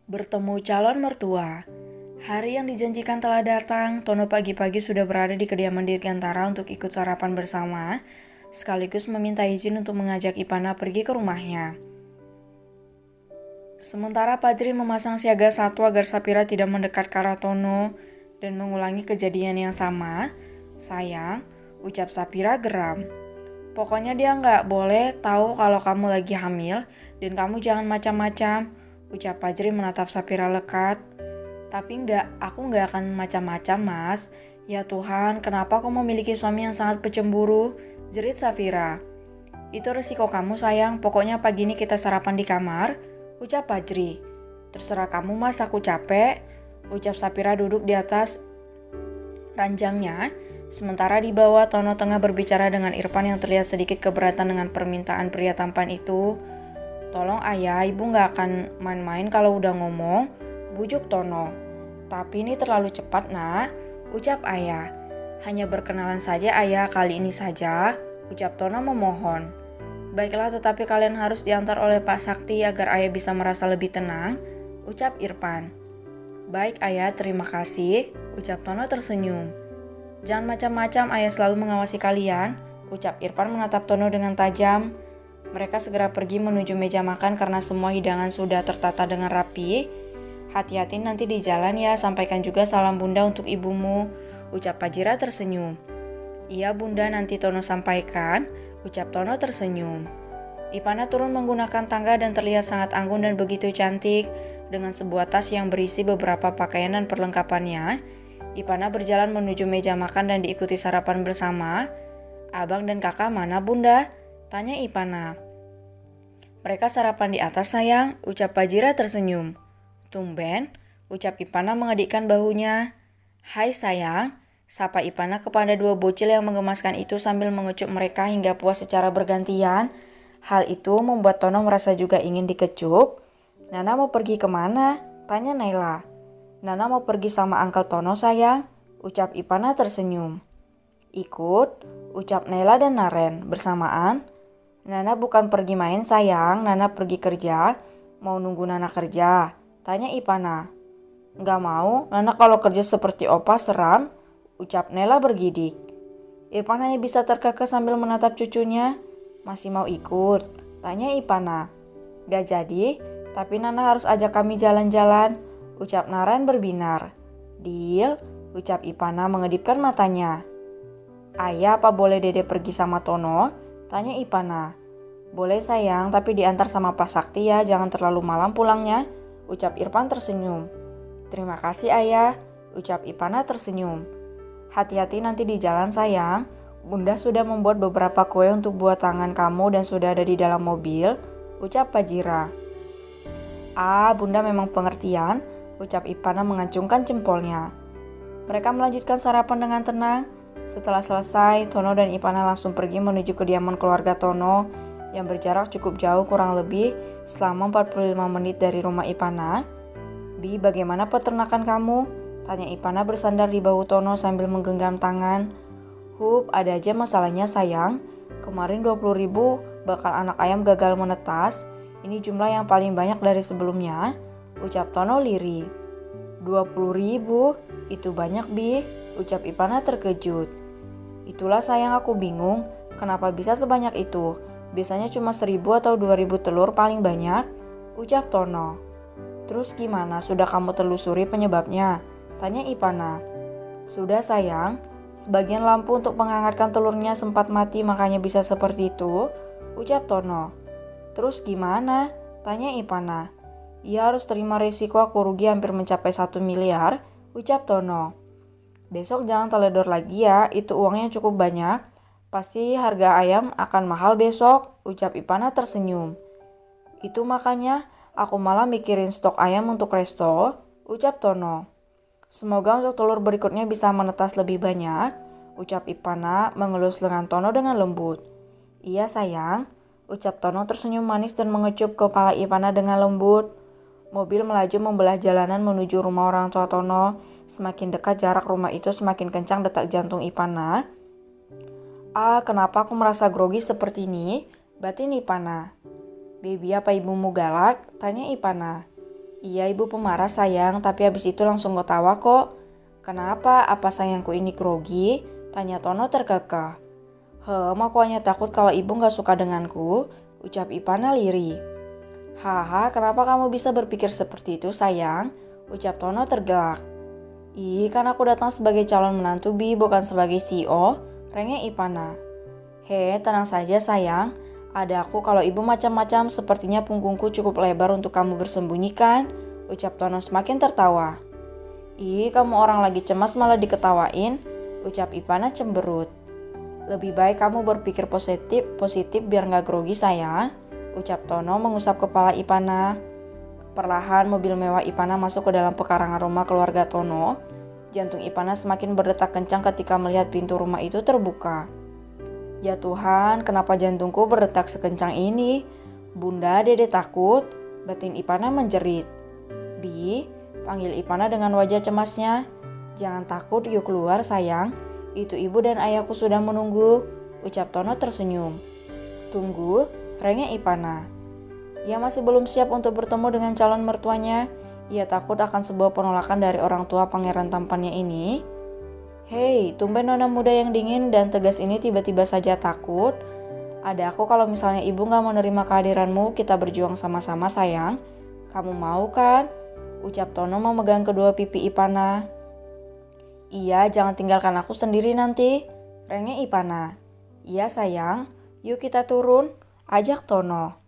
Bertemu calon mertua. Hari yang dijanjikan telah datang. Tono pagi-pagi sudah berada di kediaman Dirgantara untuk ikut sarapan bersama, sekaligus meminta izin untuk mengajak Ipana pergi ke rumahnya. Sementara Padri memasang siaga satu agar Sapira tidak mendekat ke arah Tono dan mengulangi kejadian yang sama. Sayang, ucap Sapira geram. Pokoknya dia nggak boleh tahu kalau kamu lagi hamil dan kamu jangan macam-macam, ucap Padri menatap Sapira lekat. Tapi aku nggak akan macam-macam, Mas. Ya Tuhan, kenapa kau memiliki suami yang sangat pecemburu? Jerit Sapira. Itu resiko kamu sayang, pokoknya pagi ini kita sarapan di kamar, ucap Padri. Terserah kamu Mas, aku capek, ucap Sapira duduk di atas ranjangnya. Sementara di bawah Tono tengah berbicara dengan Irfan yang terlihat sedikit keberatan dengan permintaan pria tampan itu. Tolong ayah, ibu gak akan main-main kalau udah ngomong, bujuk Tono. Tapi ini terlalu cepat nak, ucap ayah. Hanya berkenalan saja ayah, kali ini saja, ucap Tono memohon. Baiklah, tetapi kalian harus diantar oleh Pak Sakti agar ayah bisa merasa lebih tenang, ucap Irfan. Baik ayah, terima kasih, ucap Tono tersenyum. Jangan macam-macam, ayah selalu mengawasi kalian, ucap Irfan menatap Tono dengan tajam. Mereka segera pergi menuju meja makan karena semua hidangan sudah tertata dengan rapi. Hati-hati nanti di jalan ya, sampaikan juga salam bunda untuk ibumu, ucap Pajira tersenyum. Iya bunda, nanti Tono sampaikan, ucap Tono tersenyum. Ipana turun menggunakan tangga dan terlihat sangat anggun dan begitu cantik dengan sebuah tas yang berisi beberapa pakaian dan perlengkapannya. Ipana berjalan menuju meja makan dan diikuti sarapan bersama. Abang dan kakak mana bunda? Tanya Ipana. Mereka sarapan di atas sayang, ucap Pajira tersenyum. Tumben, ucap Ipana mengedikkan bahunya. Hai sayang, sapa Ipana kepada dua bocil yang menggemaskan itu sambil mengecup mereka hingga puas secara bergantian. Hal itu membuat Tono merasa juga ingin dikecup. Nana mau pergi kemana? Tanya Naila. Nana mau pergi sama Uncle Tono sayang, ucap Ipana tersenyum. Ikut, ucap Naila dan Naren bersamaan. Nana bukan pergi main sayang, Nana pergi kerja. Mau nunggu Nana kerja? Tanya Ipana. Nggak mau, Nana kalau kerja seperti opa seram, ucap Naila bergidik. Irfan hanya bisa terkekeh sambil menatap cucunya. Masih mau ikut? Tanya Ipana. Gak jadi, tapi Nana harus ajak kami jalan-jalan, ucap Naren berbinar. Deal, ucap Ipana mengedipkan matanya. Ayah, apa boleh Dede pergi sama Tono? Tanya Ipana. Boleh sayang, tapi diantar sama Pak Sakti ya, jangan terlalu malam pulangnya, ucap Irfan tersenyum. Terima kasih ayah, ucap Ipana tersenyum. Hati-hati nanti di jalan sayang, bunda sudah membuat beberapa kue untuk buat tangan kamu dan sudah ada di dalam mobil, ucap Pajira. Ah, bunda memang pengertian, ucap Ipana mengacungkan jempolnya. Mereka melanjutkan sarapan dengan tenang. Setelah selesai, Tono dan Ipana langsung pergi menuju kediaman keluarga Tono yang berjarak cukup jauh kurang lebih selama 45 menit dari rumah Ipana. Bi, bagaimana peternakan kamu? Tanya Ipana bersandar di bahu Tono sambil menggenggam tangan. Hup, ada aja masalahnya sayang. Kemarin 20.000 bakal anak ayam gagal menetas. Ini jumlah yang paling banyak dari sebelumnya, ucap Tono lirih. 20.000? Itu banyak Bi, ucap Ipana terkejut. Itulah sayang aku bingung, kenapa bisa sebanyak itu? Biasanya cuma 1.000 atau 2.000 telur paling banyak, ucap Tono. Terus gimana, sudah kamu telusuri penyebabnya? Tanya Ipana. Sudah sayang, sebagian lampu untuk menghangatkan telurnya sempat mati makanya bisa seperti itu, ucap Tono. Terus gimana? Tanya Ipana. Ia harus terima risiko aku rugi hampir mencapai 1 miliar, ucap Tono. Besok jangan teledor lagi ya, itu uangnya cukup banyak. Pasti harga ayam akan mahal besok, ucap Ipana tersenyum. Itu makanya aku malah mikirin stok ayam untuk resto, ucap Tono. Semoga untuk telur berikutnya bisa menetas lebih banyak, ucap Ipana mengelus lengan Tono dengan lembut. Iya sayang, ucap Tono tersenyum manis dan mengecup kepala Ipana dengan lembut. Mobil melaju membelah jalanan menuju rumah orang tua Tono. Semakin dekat jarak rumah itu semakin kencang detak jantung Ipana. Ah, kenapa aku merasa grogi seperti ini? Batin Ipana. Baby, apa ibumu galak? Tanya Ipana. Iya ibu pemarah sayang, tapi habis itu langsung ketawa kok. Kenapa? Apa sayangku ini grogi? Tanya Tono terkekeh. Aku hanya takut kalau ibu gak suka denganku, ucap Ipana lirih. Haha, kenapa kamu bisa berpikir seperti itu sayang? Ucap Tono tergelak. Ih, kan aku datang sebagai calon menantu Bi, bukan sebagai CEO, rengek Ipana. Tenang saja sayang. Ada aku kalau ibu macam-macam, sepertinya punggungku cukup lebar untuk kamu bersembunyikan, ucap Tono semakin tertawa. Ih, kamu orang lagi cemas malah diketawain, ucap Ipana cemberut. Lebih baik kamu berpikir positif biar gak grogi sayang, ucap Tono mengusap kepala Ipana. Perlahan mobil mewah Ipana masuk ke dalam pekarangan rumah keluarga Tono. Jantung Ipana semakin berdetak kencang ketika melihat pintu rumah itu terbuka. Ya Tuhan, kenapa jantungku berdetak sekencang ini? Bunda, Dede takut, batin Ipana menjerit. Bi, panggil Ipana dengan wajah cemasnya. Jangan takut, yuk keluar sayang. Itu ibu dan ayahku sudah menunggu, ucap Tono tersenyum. Tunggu, rengek Ipana. Ia masih belum siap untuk bertemu dengan calon mertuanya. Ia takut akan sebuah penolakan dari orang tua pangeran tampannya ini. Hei, tumben nona muda yang dingin dan tegas ini tiba-tiba saja takut. Ada aku kalau misalnya ibu gak mau nerima kehadiranmu, kita berjuang sama-sama sayang. Kamu mau kan? Ucap Tono memegang kedua pipi Ipana. Iya, jangan tinggalkan aku sendiri nanti, rengek Ipana. Iya sayang, yuk kita turun, ajak Tono.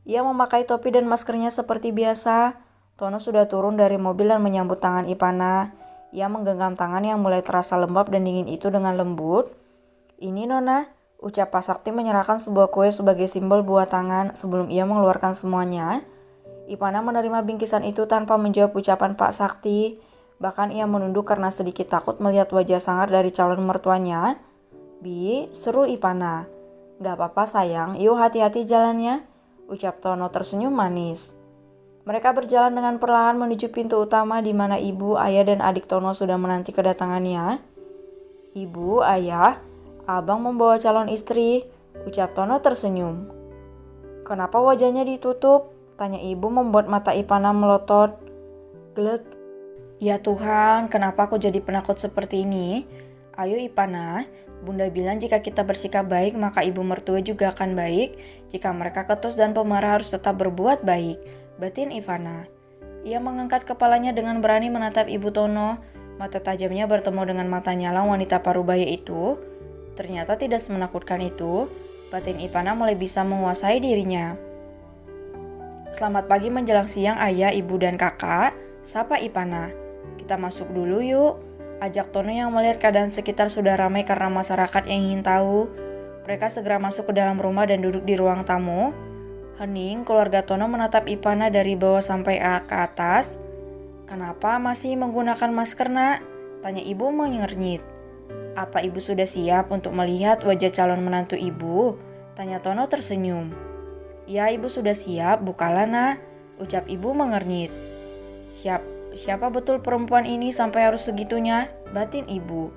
Ia memakai topi dan maskernya seperti biasa. Tono sudah turun dari mobil dan menyambut tangan Ipana. Ia menggenggam tangan yang mulai terasa lembab dan dingin itu dengan lembut. Ini Nona, ucap Pak Sakti menyerahkan sebuah kue sebagai simbol buah tangan sebelum ia mengeluarkan semuanya. Ipana menerima bingkisan itu tanpa menjawab ucapan Pak Sakti. Bahkan ia menunduk karena sedikit takut melihat wajah sangar dari calon mertuanya. Bi, seru Ipana. Gak apa-apa sayang, yuk hati-hati jalannya, ucap Tono tersenyum manis. Mereka berjalan dengan perlahan menuju pintu utama di mana ibu, ayah, dan adik Tono sudah menanti kedatangannya. Ibu, ayah, abang membawa calon istri, ucap Tono tersenyum. Kenapa wajahnya ditutup? Tanya ibu membuat mata Ipana melotot. Glek. Ya Tuhan, kenapa aku jadi penakut seperti ini? Ayo Ipana, Bunda bilang jika kita bersikap baik maka ibu mertua juga akan baik. Jika mereka ketus dan pemarah harus tetap berbuat baik, batin Ipana. Ia mengangkat kepalanya dengan berani menatap ibu Tono. Mata tajamnya bertemu dengan mata nyala wanita parubaya itu. Ternyata tidak semenakutkan itu. Batin Ipana mulai bisa menguasai dirinya. Selamat pagi menjelang siang ayah, ibu, dan kakak, sapa Ipana. Kita masuk dulu yuk, ajak Tono yang melihat keadaan sekitar sudah ramai karena masyarakat yang ingin tahu. Mereka segera masuk ke dalam rumah dan duduk di ruang tamu. Hening, keluarga Tono menatap Ipana dari bawah sampai ke atas. Kenapa masih menggunakan masker nak? Tanya ibu mengernyit. Apa ibu sudah siap untuk melihat wajah calon menantu ibu? Tanya Tono tersenyum. Ya ibu sudah siap, bukalah nak, ucap ibu mengernyit. Siapa betul perempuan ini sampai harus segitunya? Batin ibu.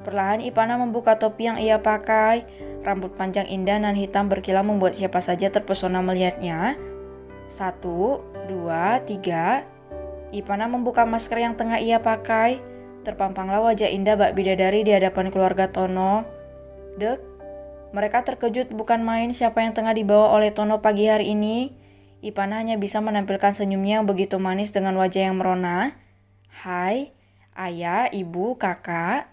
Perlahan Ipana membuka topi yang ia pakai. Rambut panjang indah dan hitam berkilau membuat siapa saja terpesona melihatnya. 1, 2, 3. Ipana membuka masker yang tengah ia pakai. Terpampanglah wajah indah Mbak Bidadari di hadapan keluarga Tono. Dek, mereka terkejut bukan main siapa yang tengah dibawa oleh Tono pagi hari ini. Ipana hanya bisa menampilkan senyumnya yang begitu manis dengan wajah yang merona. Hai, ayah, ibu, kakak.